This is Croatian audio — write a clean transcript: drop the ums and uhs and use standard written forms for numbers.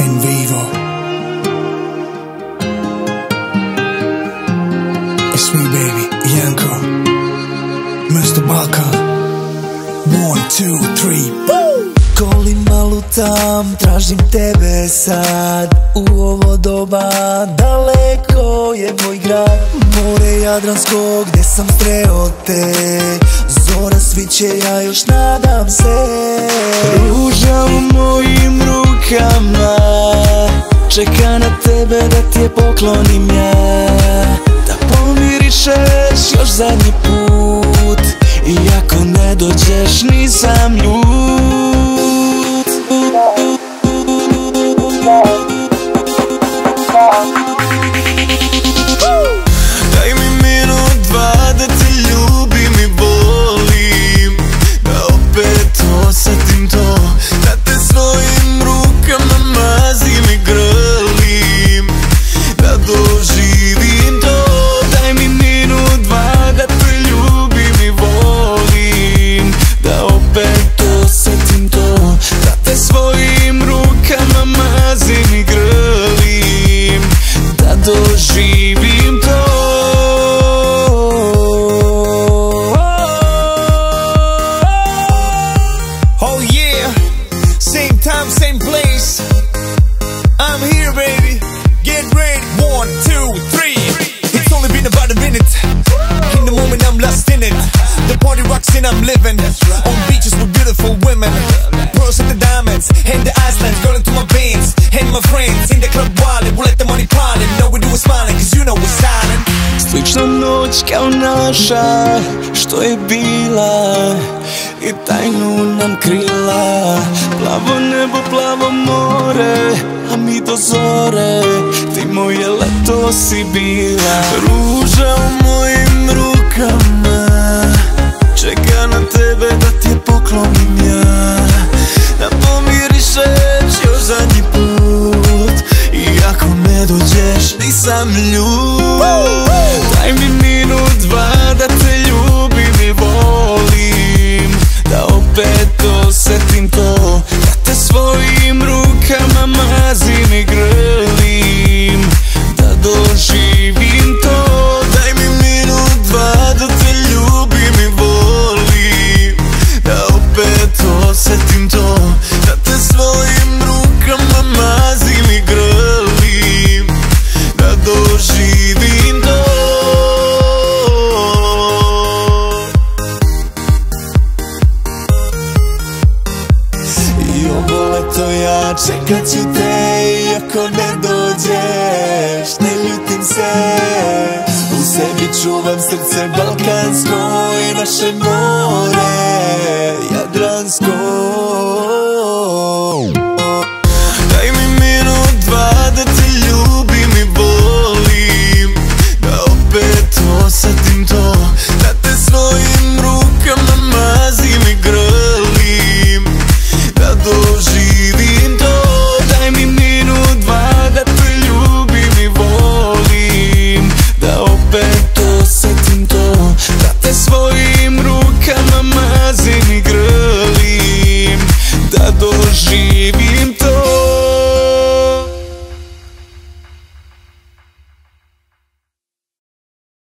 and VIVO. It's me, baby, YANKOO, Mr. Balkan. 1, 2, 3, boom! Kolima lutam, tražim tebe sad. U ovo doba daleko je moj grad. More jadransko gdje sam sreo te. Zora sviće, ja još nadam se. Ruža u mojim rukama čeka na tebe da ti je poklonim ja. Da pomirišeš još zadnji put. I ako ne dođeš nisam ljut. Daj mi minut, dva da te ljubim i volim. Da opet osjetim to, da te svojim rukama mazim i grlim. Da doživim to. Daj mi minut, dva da te ljubim i volim. Da opet osjetim to, da te svojim rukama mazim i grlim. Da doživim to. Oh yeah, same time, same place. I'm here, baby. Get ready. 1, 2, 3. It's only been about a minute. In the moment I'm lost in it. The party rocks and I'm living on beaches with beautiful women. Pearls and the diamonds and the Iceland going to my veins. And my friends in the club wallet, we'll let the money piling. No, we do it smiling, cause you know we're silent. Slična noć kao naša, što je bila i tajnu nam krila. Plavo nebo, plavo more, a mi do zore, ti moje leto si bila. Ruža u mojim rukama čeka na tebe da ti je poklonim ja. Da pomirišeš još zadnji put. I ako ne dođeš nisam ljut. Daj mi minut, dva da te ljubim i volim. Da opet osjetim to, da te svojim rukama mazim i grlim. Da doživim to. Daj mi minut, dva da te ljubim i volim. Da opet osjetim to, da te svojim rukama mazim i grlim. Da doživim to. I ovo leto ja čekat ću te. I ako ne dođeš ne ljutim se. U sebi čuvam srce balkansko i naše more jadransko.